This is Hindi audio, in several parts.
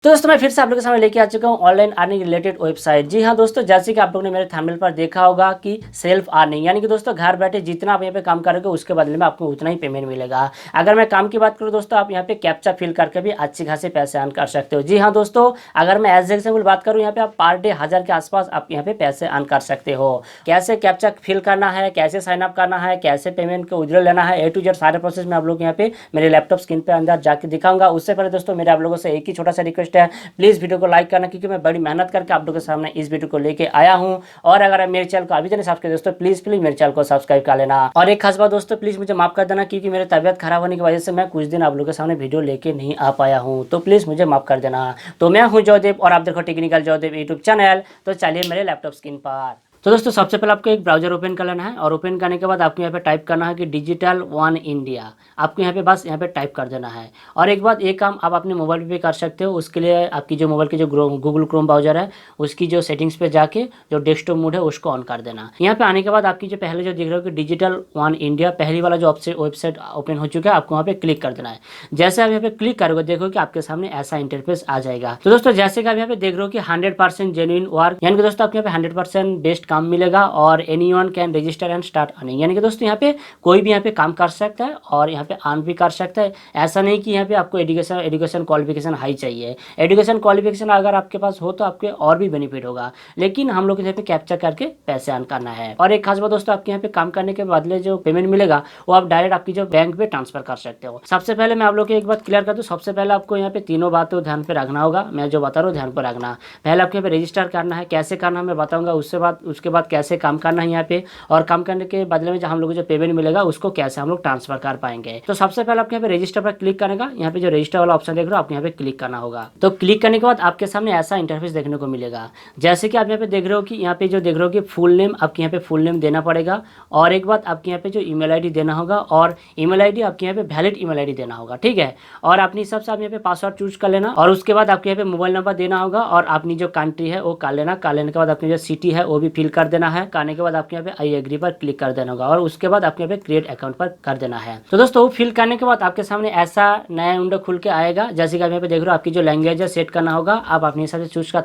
तो दोस्तों मैं फिर से आप लोगों के सामने लेके आ चुका हूँ ऑनलाइन अर्निंग रिलेटेड वेबसाइट। जी हाँ दोस्तों, जैसे कि आप लोगों ने मेरे थंबनेल पर देखा होगा कि सेल्फ अर्निंग, यानी कि दोस्तों घर बैठे जितना आप यहाँ पे काम करोगे उसके बदले में आपको उतना ही पेमेंट मिलेगा। अगर मैं काम की बात करूँ दोस्तों, आप यहाँ पे कैप्चा फिल करके भी अच्छी खासी पैसे अर्न कर सकते हो। जी हाँ दोस्तों, अगर मैं एज एग्जाम्पल बात करूँ, यहाँ पे आप पर डे 1000 के आसपास आप यहाँ पे पैसे अर्न कर सकते हो। कैसे कैप्चा फिल करना है, कैसे साइन अप करना है, कैसे पेमेंट को विड्रॉल लेना है, ए टू जेड सारे प्रोसेस मैं आप लोग यहाँ पे मेरे लैपटॉप स्क्रीन पे अंदर जाके दिखाऊंगा। उससे पहले दोस्तों मेरे आप लोगों से एक ही छोटा सा रिक्वेस्ट है, प्लीज़ वीडियो को लाइक करना, क्योंकि मैं बड़ी मेहनत करके आप लोगों के सामने इस वीडियो को लेके आया हूं। और अगर आप मेरे चैनल को अभी तक नहीं सब्सक्राइब दोस्तों, प्लीज़ मेरे चैनल को सब्सक्राइब कर लेना। और एक खास बात दोस्तों, प्लीज़ मुझे माफ़ कर देना, क्योंकि मेरी तबियत खराब होने की वजह से मैं कुछ दिन आप लोगों के सामने वीडियो लेके नहीं आ पाया हूँ, तो प्लीज़ मुझे माफ़ कर देना। तो मैं हूँ जयदेव और आप देखो टेक्निकल जयदेव यूट्यूब चैनल। तो चलिए मेरे लैपटॉप स्क्रीन पर। तो दोस्तों सबसे पहले आपको एक ब्राउजर ओपन कर लेना है, और ओपन करने के बाद आपको यहाँ पे टाइप करना है कि डिजिटल वन इंडिया। आपको यहाँ पे बस यहाँ पे टाइप कर देना है। और एक बात, एक काम आप अपने मोबाइल पे भी कर सकते हो। उसके लिए आपकी जो मोबाइल की जो गूगल क्रोम ब्राउजर है उसकी जो सेटिंग्स पे जाके जो डेस्कटॉप मोड है उसको ऑन कर देना। यहाँ पे आने के बाद आपकी जो पहले जो दिख रहा है कि डिजिटल वन इंडिया, पहली वाला जो वेबसाइट ओपन हो चुका है, आपको वहाँ पे क्लिक कर देना है। जैसे आप यहाँ पे क्लिक करोगे देखो कि आपके सामने ऐसा इंटरफेस आ जाएगा। तो दोस्तों जैसे कि आप यहाँ पे देख रहे हो कि 100% जेन्युइन वर्क, यानी कि दोस्तों आपको यहाँ पे 100% बेस्ट काम मिलेगा। और anyone can register and start earning, यानी कि दोस्तों यहाँ पे कोई भी यहाँ पे काम कर सकता है और यहाँ पे अर्न भी कर सकता है। ऐसा नहीं कि यहाँ पे आपको एजुकेशन क्वालिफिकेशन हाई चाहिए। एजुकेशन क्वालिफिकेशन अगर आपके पास हो तो आपके और भी बेनिफिट होगा, लेकिन हम लोग यहाँ पे कैप्चर करके पैसे अर्न करना है। और एक खास बात दोस्तों, आपके यहाँ पे काम करने के बदले जो पेमेंट मिलेगा वो आप डायरेक्ट आपकी जो बैंक पे ट्रांसफर कर सकते हो। सबसे पहले मैं आप लोग को एक बात क्लियर कर दूँ, सबसे पहले आपको यहाँ पे तीनों बातों ध्यान पे रखना होगा। मैं जो बता रहा हूँ ध्यान पर रखना। पहले आपको यहाँ पे रजिस्टर करना है, कैसे करना है मैं बताऊंगा। उसके बाद कैसे काम करना है यहाँ पे, और काम करने के बदले में जो हम लोग को जो पेमेंट मिलेगा उसको कैसे हम लोग ट्रांसफर कर पाएंगे। तो सबसे पहले आपको यहाँ पे रजिस्टर पर क्लिक करने का, यहाँ पे जो रजिस्टर वाला ऑप्शन देख रहे हो आपको यहाँ पे क्लिक करना होगा। तो क्लिक करने के बाद आपके सामने ऐसा इंटरफेस देखने को मिलेगा। जैसे कि आप यहाँ पे देख रहे हो कि यहाँ पे जो देख रहे हो कि फुल नेम, आपके यहाँ पे फुल नेम देना पड़ेगा। और एक बात, आपके यहाँ पे जो ईमेल आईडी देना होगा, और ईमेल आईडी आपके यहाँ पे वैलिड ईमेल आईडी देना होगा, ठीक है। और अपने हिसाब से आप यहाँ पे पासवर्ड चूज कर लेना। और उसके बाद आपके यहाँ पे मोबाइल नंबर देना होगा, और अपनी जो कंट्री है वो कर लेना। कर लेने के बाद अपनी जो सिटी है वो भी फिल कर देना है। करने के बाद आपके यहाँ पे आई एग्री पर क्लिक कर देना होगा, और उसके बाद आपके यहाँ पे क्रिएट अकाउंट पर कर देना है। तो दोस्तों वो फिल करने के बाद आपके सामने ऐसा नया विंडो खुल के आएगा। जैसे कि आप यहाँ पे देख रहे हो, आपकी जो लैंग्वेज है सेट करना होगा। आप अपने हिसाब से चूज कर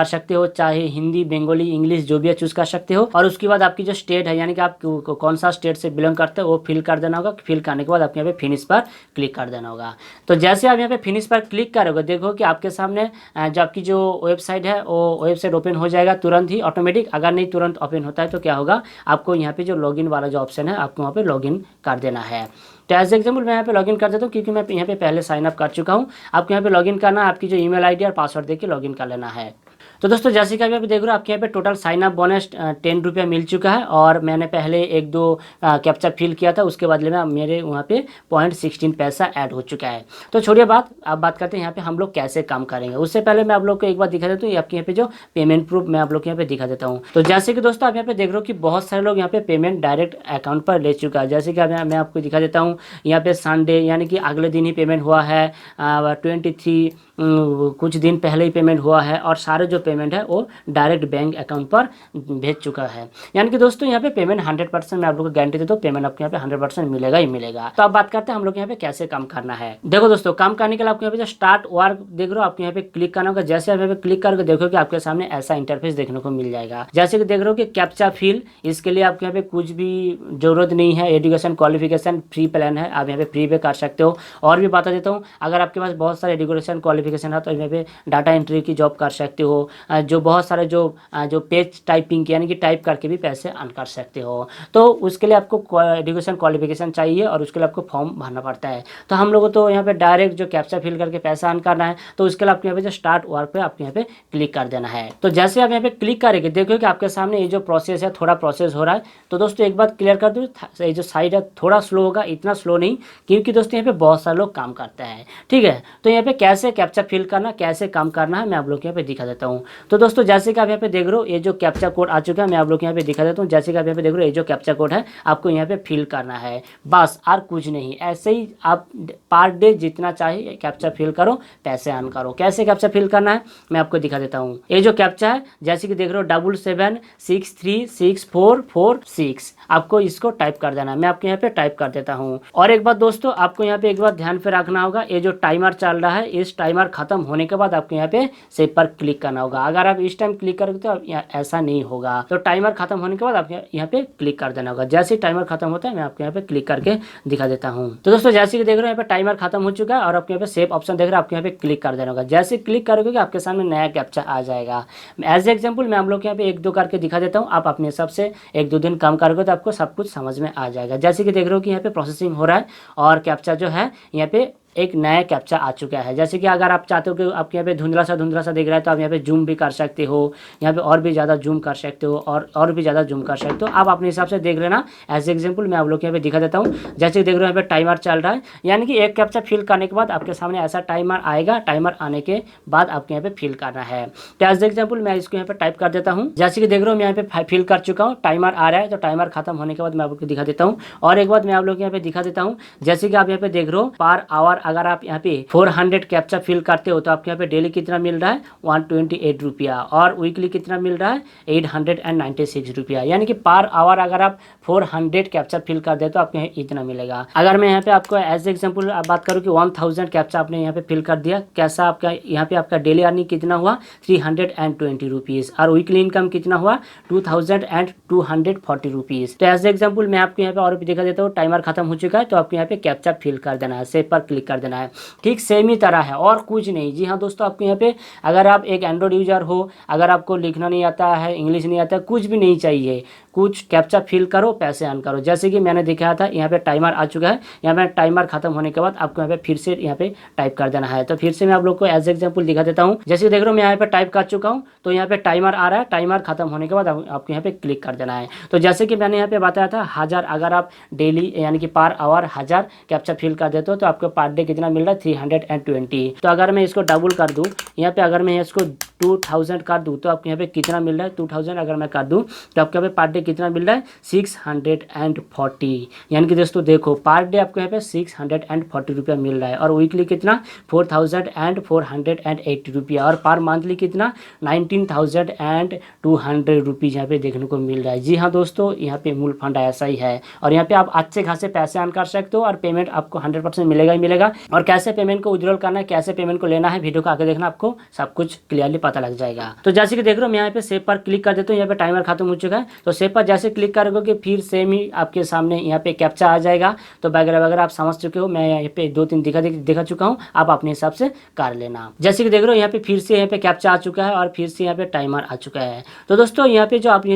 सकते हो, चाहे हिंदी, बंगाली, इंग्लिश जो भी है चूज कर सकते हो। और उसके बाद आपकी जो स्टेट है, यानी कि आप कौन सा स्टेट से बिलोंग करते हो वो फिल कर देना होगा। फिल करने के बाद आपके यहाँ पे फिनिश पर क्लिक कर देना होगा। तो जैसे आप यहाँ पे फिनिश पर क्लिक करोगे देखो कि आपके सामने जो आपकी जो वेबसाइट है वो वेबसाइट ओपन हो जाएगा तुरंत ही ऑटोमेटिक। अगर नहीं तुरंत ओपन होता है तो क्या होगा, आपको यहाँ पे जो लॉगिन वाला जो ऑप्शन है आपको वहाँ पे लॉगिन कर देना है। तो एज एग्जाम्पल मैं यहाँ पे लॉगिन कर देता हूँ, क्योंकि मैं यहाँ पे पहले साइन अप कर चुका हूँ। आपको यहाँ पे लॉगिन करना है, आपकी जो ईमेल आईडी और पासवर्ड देके लॉगिन कर लेना है। तो दोस्तों जैसे कि आप यहाँ पे देख रहे हो, आपके यहाँ पे टोटल साइन अप बोनस 10 रुपया मिल चुका है। और मैंने पहले एक दो कैप्चा फिल किया था, उसके बदले में मेरे वहाँ पे 0.16 पैसा ऐड हो चुका है। तो छोड़िए बात, अब बात करते हैं यहाँ पे हम लोग कैसे काम करेंगे। उससे पहले मैं आप लोग को एक बात दिखा देता हूँ, आपके यहाँ पे जो पेमेंट प्रूफ मैं आप लोग को यहाँ पे दिखा देता हूँ। तो जैसे कि दोस्तों आप यहाँ पे देख रहे हो कि बहुत सारे लोग यहाँ पे पेमेंट डायरेक्ट अकाउंट पर ले चुका है। जैसे कि मैं आपको दिखा देता हूँ, यहाँ पे संडे यानी कि अगले दिन ही पेमेंट हुआ है, 23 कुछ दिन पहले ही पेमेंट हुआ है। और सारे जो पेमेंट है वो डायरेक्ट बैंक अकाउंट पर भेज चुका है। यानी कि दोस्तों यहाँ पे पेमेंट 100% मैं आप लोगों को गारंटी देता हूँ, पेमेंट आपको यहाँ पे 100% मिलेगा ही मिलेगा। तो अब बात करते हैं हम लोग यहाँ पे कैसे काम करना है। देखो दोस्तों, काम करने के लिए आपको यहाँ पे जो स्टार्ट वर्क देख रहे हो, आपको यहाँ पे क्लिक करना होगा। जैसे आप यहाँ पे क्लिक करके देखो कि आपके सामने ऐसा इंटरफेस देखने को मिल जाएगा। जैसे कि देख रहे हो कि कैप्चा फिल, इसके लिए आपको यहाँ पे कुछ भी जरूरत नहीं है। एजुकेशन क्वालिफिकेशन फ्री प्लान है, आप यहाँ पे फ्री पे कर सकते हो। और भी बता देता हूँ, अगर आपके पास बहुत सारे एजुकेशन क्वालिफिकेशन है तो यहाँ पे डाटा एंट्री की जॉब कर सकते हो। जो बहुत सारे जो पेज टाइपिंग यानी कि टाइप करके भी पैसे अर्न कर सकते हो। तो उसके लिए आपको एजुकेशन क्वालिफिकेशन चाहिए, और उसके लिए आपको फॉर्म भरना पड़ता है। तो हम लोग तो यहाँ पे डायरेक्ट जो कैप्चा फिल करके पैसा अर्न करना है, तो उसके लिए आपको यहाँ पे जो स्टार्ट वर्क पे आपको यहाँ पे क्लिक कर देना है। तो जैसे आप यहाँ पे क्लिक करेंगे देखो कि आपके सामने ये जो प्रोसेस है थोड़ा प्रोसेस हो रहा है। तो दोस्तों एक बात क्लियर कर दूँ, ये जो साइड है थोड़ा स्लो होगा, इतना स्लो नहीं, क्योंकि दोस्तों यहाँ पे बहुत सारे लोग काम करते हैं, ठीक है। तो यहाँ पे कैसे कैप्चा फिल करना, कैसे काम करना है मैं आप लोग को यहाँ पे दिखा देता हूँ। तो दोस्तों जैसे कि आप यहाँ पे देख रहे हो, ये जो कैप्चा कोड आ चुका है, मैं आप लोग को यहाँ पे दिखा देता हूँ। जैसे कि आप यहाँ पे देख रहे हो, ये जो कैप्चा कोड है आपको यहाँ पे फिल करना है, बस और कुछ नहीं। ऐसे ही आप पर डे जितना चाहिए कैप्चा फिल करो, पैसे अर्न करो। कैसे कैप्चा फिल करना है मैं आपको दिखा देता हूँ। ये जो कैप्चा है जैसे कि देख रहे हो 77636446, आपको इसको टाइप कर देना है। मैं आपको यहाँ पे टाइप कर देता हूँ। और एक बात दोस्तों, आपको यहाँ पे एक बात ध्यान पे रखना होगा, ये जो टाइमर चल रहा है इस टाइमर टाइमर खत्म होने के बाद आपको यहाँ पे सेव पर क्लिक करना होगा। अगर आप इस टाइम क्लिक करोगे तो ऐसा नहीं होगा। तो टाइमर खत्म होने के बाद आपको यहाँ पे क्लिक कर देना होगा। जैसे टाइमर खत्म होता है मैं आपको यहाँ पे क्लिक करके दिखा देता हूँ। तो दोस्तों जैसे कि देख रहे हो यहाँ पे टाइमर खत्म हो चुका है और आपको यहाँ पे सेव ऑप्शन देख रहे हो, आपको यहाँ पे क्लिक कर देना होगा। जैसे क्लिक करोगे आपके सामने नया कैप्चा आ जाएगा। एज एग्जाम्पल मैं हम लोग यहाँ पे 1-2 करके दिखा देता हूँ। आप अपने हिसाब से 1-2 दिन काम करोगे तो आपको सब कुछ समझ में आ जाएगा। जैसे कि देख रहे हो कि यहाँ पे प्रोसेसिंग हो रहा है और कैप्चा जो है यहाँ पे एक नया कैप्चा आ चुका है। जैसे कि अगर आप चाहते हो कि आपके यहाँ पे धुंधला सा दिख रहा है तो आप यहाँ पे जूम भी कर सकते हो, यहाँ पे और भी ज़्यादा जूम कर सकते हो और भी ज़्यादा जूम कर सकते हो। आप अपने हिसाब से देख लेना। एज एग्जाम्पल मैं आप लोग यहाँ पे दिखा देता हूँ। जैसे कि देख रहे हो यहाँ पे टाइमर चल रहा है, यानी कि एक कैप्चा फिल करने के बाद आपके सामने ऐसा टाइमर आएगा। टाइमर आने के बाद आपको यहाँ पे फिल करना है। तो एज एग्जाम्पल मैं इसको यहाँ पे टाइप कर देता हूँ। जैसे कि देख रहे हो मैं यहाँ पे फिल कर चुका हूँ, टाइमर आ रहा है। तो टाइमर खत्म होने के बाद मैं आपको दिखा देता हूँ। और एक बात मैं आप लोग यहाँ पे दिखा देता हूँ। जैसे कि आप यहाँ पे देख रहे हो पर आवर अगर आप यहाँ पे 400 कैप्चा फिल करते हो तो आपके यहाँ पे डेली कितना मिल रहा है 128 रुपया और वीकली कितना मिल रहा है 896 रुपया। यानी कि पर आवर अगर आप 400 कैप्चा फिल कर दे तो आपके यहाँ इतना मिलेगा। अगर मैं यहाँ पे आपको एज एग्जाम्पल बात करूँ कि 1000 कैप्चा आपने यहाँ पे फिल कर दिया, कैसा आपका यहाँ पे आपका डेली अर्निंग कितना हुआ 320 रुपीज़ और वीकली इनकम कितना हुआ 2240 रुपीज़। तो एज एग्जाम्पल मैं आपको यहाँ पे और भी दिखा देता हूँ। टाइमर खत्म हो चुका है तो आपको यहाँ पे कैप्चा फिल कर देना है, सेव पर क्लिक कर देना है। ठीक सेम ही तरह है और कुछ नहीं। जी हाँ दोस्तों, आपको यहाँ पे अगर आप एक एंड्रॉइड यूजर हो, अगर आपको लिखना नहीं आता है, इंग्लिश नहीं आता, कुछ भी नहीं चाहिए, कुछ कैप्चा फिल करो, पैसे अर्न करो। जैसे कि मैंने दिखाया था यहाँ पे टाइमर आ चुका है। यहाँ पे टाइमर खत्म होने के बाद आपको यहाँ पे फिर से यहाँ पे टाइप कर देना है। तो फिर से मैं आप लोग को एज एग्जाम्पल दिखा देता हूँ। जैसे देख रहे हो मैं यहाँ पे टाइप कर चुका हूँ तो यहाँ पे टाइमर आ रहा है। टाइमर खत्म होने के बाद आपको यहाँ पे क्लिक कर देना है। तो जैसे कि मैंने यहाँ पे बताया था 1000 अगर आप डेली यानी कि पर आवर 1000 कैप्चा फिल कर देते हो तो आपको पर डे कितना मिल रहा है 320। तो अगर मैं इसको डबल कर दूँ, यहाँ पे अगर मैं इसको 2000 कर दूँ तो आपको यहाँ पे कितना मिल रहा है 2000 अगर मैं कर दूँ तो आपको यहाँ पे पर डे कितना मिल रहा है 640। यानी कि दोस्तों देखो पर डे आपको यहाँ पे 640 रुपया मिल रहा है और वीकली कितना 4480 रुपया और पर मंथली कितना 19200 रुपीज़ यहाँ पे देखने को मिल रहा है। जी हाँ दोस्तों, यहाँ पे मूल फंड ऐसा ही है और यहाँ पे आप अच्छे खासे पैसे अर्न कर सकते हो और पेमेंट आपको 100% मिलेगा ही मिलेगा। और कैसे पेमेंट को विड्रॉल करना है, कैसे पेमेंट को लेना है, वीडियो को आगे देखना, आपको सब कुछ क्लियरली पता लग जाएगा। तो जैसे कि देख रहे हो मैं यहाँ पे सेव पर क्लिक कर देता हूँ। यहाँ पे टाइमर खत्म हो चुका है तो सेव पर जैसे क्लिक करोगे फिर सेम ही आपके सामने यहाँ पे कैप्चा आ जाएगा। तो वगैरह वगैरह आप समझ चुके हो, मैं यहाँ पे 2-3 दिखा चुका हूँ, आप अपने हिसाब से कर लेना। जैसे कि देख रहे हो यहाँ पे फिर से यहाँ पे कैप्चा आ चुका है और फिर से यहाँ पे टाइमर आ चुका है। तो दोस्तों यहाँ पे जो आप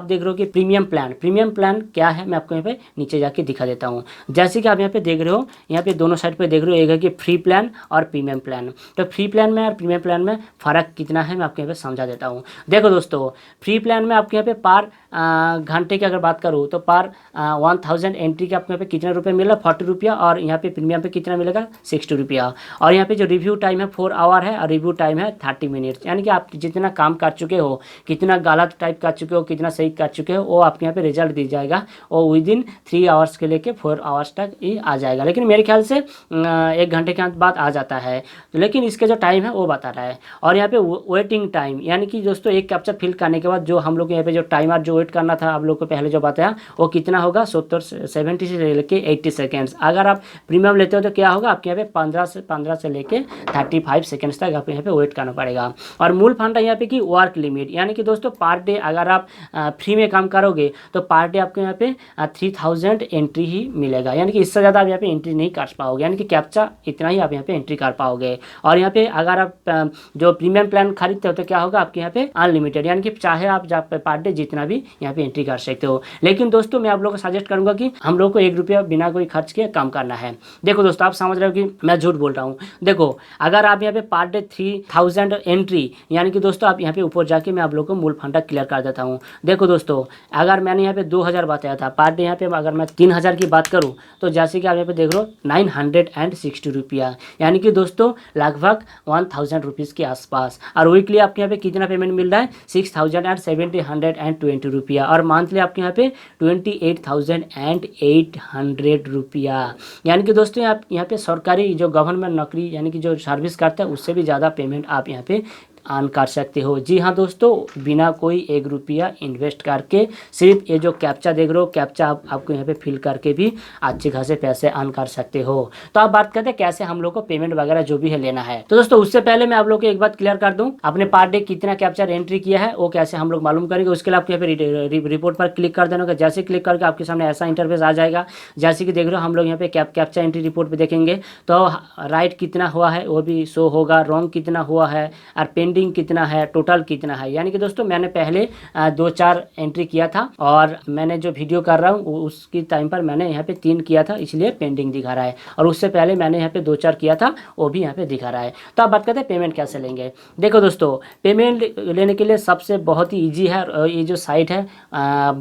देख रहे हो कि प्रीमियम प्लान क्या है, मैं आपको यहाँ पे नीचे जाके दिखा देता हूँ। जैसे कि आप यहाँ पे देख रहे हो, यहाँ पे दोनों साइड पे देख रहे हो, एक है कि फ्री प्लान और प्रीमियम प्लान। तो फ्री प्लान में और प्रीमियम प्लान में फ़र्क कितना है मैं आपको यहाँ पे समझा देता हूँ। देखो दोस्तों, फ्री प्लान में आपको यहाँ पे पर घंटे की अगर बात करूँ तो पर 1000 एंट्री के आपको यहाँ पे कितना रुपये मिला 40 रुपया और यहाँ पे प्रीमियम पे कितना मिलेगा 60 रुपया। और यहाँ पे जो रिव्यू टाइम है 4 आवर है और रिव्यू टाइम है 30 मिनट्स। यानी कि आप जितना काम कर चुके हो, कितना गलत टाइप कर चुके हो, कितना सही कर चुके हो, वो आपके यहाँ पे रिजल्ट दी जाएगा। वो विदिन 3 आवर्स के लेके 4 आवर्स तक ही आ जाएगा, लेकिन मेरे ख्याल से 1 घंटे के बाद आ जाता है। लेकिन इसके जो टाइम है वो बता रहा है। और यहाँ पे वेटिंग टाइम, यानी कि दोस्तों एक कैप्चा फिल करने के बाद जो हम लोग यहाँ पे जो टाइमर जो वेट करना था आप लोग को पहले जो बताया वो कितना होगा 70 से लेके 80 सेकेंड्स। अगर आप प्रीमियम लेते हो तो क्या होगा आपके यहाँ पे 15 से लेके 35 सेकेंड्स तक आपको यहाँ पे वेट करना पड़ेगा। और मूल फंडा यहाँ पे कि वर्क लिमिट, यानी कि दोस्तों पर डे अगर आप फ्री में काम करोगे तो पर डे आपको यहाँ पे 3000 एंट्री ही मिलेगा। यानी कि इससे ज़्यादा आप यहाँ पे एंट्री नहीं कर पाओगे, यानी कि कैप्चा इतना ही आप यहाँ पे एंट्री कर पाओगे। और यहाँ पे अगर आप जो प्रीमियम प्लान खरीदते हो तो क्या होगा आपके यहाँ पे अनलिमिटेड, यानी कि चाहे आप पर डे जितना भी यहाँ पे एंट्री कर सकते हो। लेकिन दोस्तों मैं आप लोगों को सजेस्ट करूंगा कि हम लोग को 1 रुपया बिना कोई खर्च के काम करना है। देखो दोस्तों, आप समझ रहे हो कि मैं झूठ बोल रहा हूँ। देखो अगर आप यहाँ पे पर डे 3000 एंट्री, यानी कि दोस्तों आप यहाँ पे ऊपर जाके मैं आप लोग को मूल फंडा क्लियर कर देता हूँ। देखो दोस्तों, अगर मैंने यहाँ पे 2000 बताया था पर डे, यहाँ पे अगर मैं 3000 की बात करूँ तो जैसे कि आप यहाँ पे देख रहे हो 960 रुपया, यानी कि दोस्तों लगभग 1000 रुपीज़ के आसपास। और वीकली आपके यहाँ पे कितना पेमेंट मिल रहा है 6720 रुपया और मंथली आपके यहाँ पे 28,800 रुपया। यानी कि दोस्तों आप यहाँ पे सरकारी जो गवर्नमेंट नौकरी यानी कि जो सर्विस करता है उससे भी ज़्यादा पेमेंट आप यहाँ पे अर्न कर सकते हो। जी हाँ दोस्तों, बिना कोई 1 रुपया इन्वेस्ट करके सिर्फ ये जो कैप्चा देख रहे हो, कैप्चा आपको यहाँ पे फिल करके भी अच्छे खासे पैसे अर्न कर सकते हो। तो आप बात करते हैं कैसे हम लोग को पेमेंट वगैरह जो भी है लेना है। तो दोस्तों उससे पहले मैं आप लोग को एक बात क्लियर कर दूं, आपने पर डे कितना कैप्चा एंट्री किया है वो कैसे हम लोग मालूम करेंगे। उसके लिए आपको यहाँ पे रिपोर्ट पर क्लिक कर देना होगा। जैसे क्लिक करके आपके सामने ऐसा इंटरफेस आ जाएगा। जैसे कि देख रहे हो हम लोग यहाँ पे कैप्चा एंट्री रिपोर्ट पे देखेंगे तो राइट कितना हुआ है वो भी शो होगा, रॉन्ग कितना हुआ है और पेंडिंग कितना है, टोटल कितना है। यानी कि दोस्तों मैंने पहले 2-4 एंट्री किया था और मैंने जो वीडियो कर रहा हूँ उसकी टाइम पर मैंने यहाँ पे 3 किया था, इसलिए पेंडिंग दिखा रहा है। और उससे पहले मैंने यहाँ पे 2-4 किया था, वो भी यहाँ पे दिखा रहा है। तो आप बात करते हैं पेमेंट कैसे लेंगे। देखो दोस्तों, पेमेंट लेने के लिए सबसे बहुत ही ईजी है। ये जो साइट है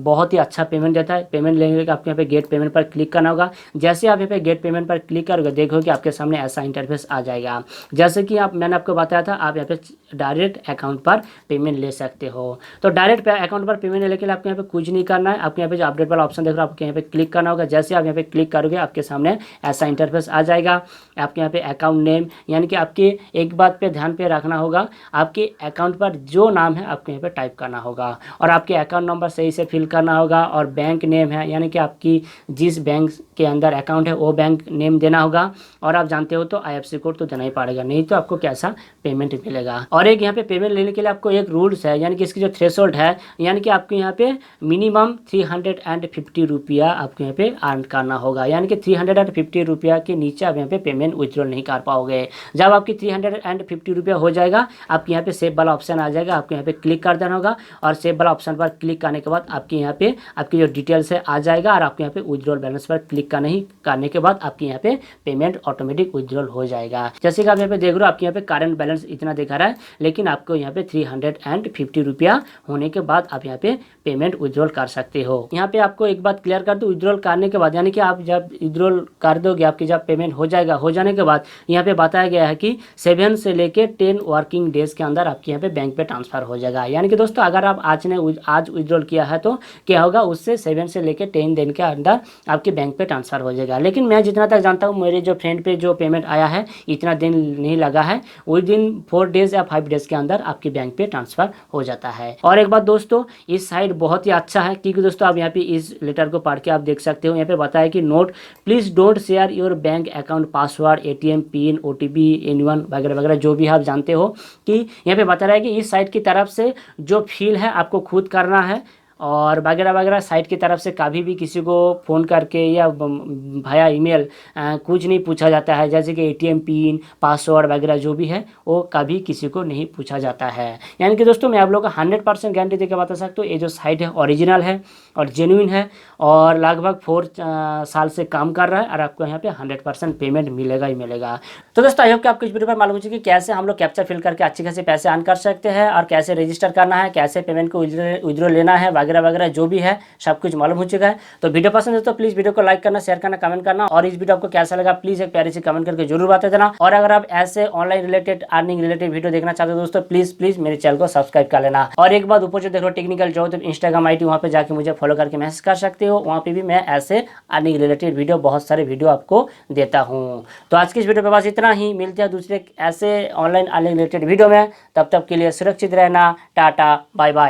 बहुत ही अच्छा पेमेंट देता है। पेमेंट लेने के आपको यहाँ पे गेट पेमेंट पर क्लिक करना होगा। जैसे आप यहाँ पे गेट पेमेंट पर क्लिक करोगे देखो कि आपके सामने ऐसा इंटरफेस आ जाएगा। जैसे कि मैंने आपको बताया था, आप यहाँ पे डायरेक्ट अकाउंट पर पेमेंट ले सकते हो। तो डायरेक्ट अकाउंट पर पेमेंट लेने के लिए आपको यहाँ पे कुछ नहीं करना है। आपको यहाँ पे जो अपडेट वाला ऑप्शन देख रहे हो आपको यहाँ पे क्लिक करना होगा। जैसे आप यहाँ पे क्लिक करोगे आपके सामने ऐसा इंटरफेस आ जाएगा। आपके यहाँ पे अकाउंट नेम, यानी कि आपके एक बात पे ध्यान पे रखना होगा, आपके अकाउंट पर जो नाम है आपको यहाँ पे टाइप करना होगा और आपके अकाउंट नंबर सही से फिल करना होगा। और बैंक नेम है, यानी कि आपकी जिस बैंक के अंदर अकाउंट है वो बैंक नेम देना होगा। और आप जानते हो तो IFSC कोड तो देना ही पड़ेगा, नहीं तो आपको कैसा पेमेंट मिलेगा। और एक यहाँ पे पेमेंट लेने के लिए आपको एक रूल्स है, यानी कि इसकी जो थ्रेशोल्ड है, यानी कि आपको यहाँ पे मिनिमम 350 रुपया आपको यहाँ पे अर्न करना होगा। यानी कि 350 रुपया के नीचे आप यहाँ पे पेमेंट विथड्रॉल नहीं कर पाओगे। जब आपकी 350 रुपया हो जाएगा आपके यहाँ पे सेव वाला ऑप्शन आ जाएगा। आपको यहाँ पे क्लिक कर देना होगा और सेव वाला ऑप्शन पर क्लिक करने के बाद आपके यहाँ पे आपकी जो डिटेल्स है आ जाएगा और आपके यहाँ पे विथड्रॉल बैलेंस पर क्लिक करने के बाद आपके यहाँ पे पेमेंट ऑटोमेटिक विथड्रॉल हो जाएगा। जैसे कि आप यहाँ पे देख रहे हो आपके यहाँ पे करंट बैलेंस इतना दिखा रहा है, लेकिन आपको यहाँ पे 350 रुपया होने के बाद आप यहाँ पे पेमेंट विथड्रॉल कर सकते हो। यहाँ पे आपको एक बात क्लियर कर दूं, विथड्रॉल करने के बाद यानी कि आप जब विथड्रॉल कर दोगे आपकी जब पेमेंट हो जाएगा, हो जाने के बाद यहाँ पे बताया गया है कि 7 से लेके 10 वर्किंग डेज के अंदर आपके यहाँ पे बैंक पे ट्रांसफर हो जाएगा। यानी कि दोस्तों अगर आप आज विथड्रॉल किया है तो क्या होगा, उससे 7 से लेके 10 दिन के अंदर आपके बैंक पे ट्रांसफर हो जाएगा। लेकिन मैं जितना तक जानता हूँ मेरे जो फ्रेंड पे जो पेमेंट आया है इतना दिन नहीं लगा है, उस दिन 4 डेज या 5 डेज के अंदर आपके बैंक पे ट्रांसफर हो जाता है। और एक बात दोस्तों, इस साइट बहुत ही अच्छा है क्योंकि दोस्तों आप यहाँ पे इस लेटर को पढ़ के आप देख सकते हो। यहाँ पे बताया कि note please don't share your bank account password, ATM pin, OTP, anyone वगैरह वगैरह जो भी आप जानते हो, कि यहाँ पे बता रहा है कि इस साइट की तरफ से जो फील है आपको खुद करना है और वगैरह वगैरह। साइट की तरफ से कभी भी किसी को फ़ोन करके या भाया ईमेल कुछ नहीं पूछा जाता है, जैसे कि ATM पिन, पासवर्ड वगैरह जो भी है वो कभी किसी को नहीं पूछा जाता है। यानी कि दोस्तों मैं आप लोग का 100% गारंटी देकर बता सकता हूँ ये जो साइट है ओरिजिनल है और जेन्युइन है और लगभग 4 साल से काम कर रहा है और आपको यहाँ पे 100% पेमेंट मिलेगा ही मिलेगा। तो दोस्तों आई होप कि आपको इस वीडियो पर मालूम हो चुकी कि कैसे हम लोग कैप्चा फिल करके अच्छे खासे पैसे अर्न कर सकते हैं और कैसे रजिस्टर करना है, कैसे पेमेंट को विथड्रॉल लेना है वगैरह वगैरह जो भी है सब कुछ मालूम हो चुका है। तो वीडियो पसंद है तो प्लीज वीडियो को लाइक करना, शेयर करना, कमेंट करना और इस वीडियो आपको कैसा लगा प्लीज एक प्यारी सी कमेंट करके जरूर बता देना। और अगर आप ऐसे online related earning related video देखना चाहते हो दोस्तों प्लीज मेरे चैनल को सब्सक्राइब कर लेना। और एक बात ऊपर जो देखो टेक्निकल जो इंस्टाग्राम ID वहाँ पे जाके मुझे फॉलो करके मैसेज कर सकते हो, वहाँ पे भी मैं ऐसे अर्निंग रिलेटेड वीडियो बहुत सारे वीडियो आपको देता हूँ। तो आज की इस वीडियो पे बस इतना ही, मिलते हैं दूसरे ऐसे ऑनलाइन अर्निंग रिलेटेड वीडियो में। तब तक के लिए सुरक्षित रहना, टाटा बाय बाय।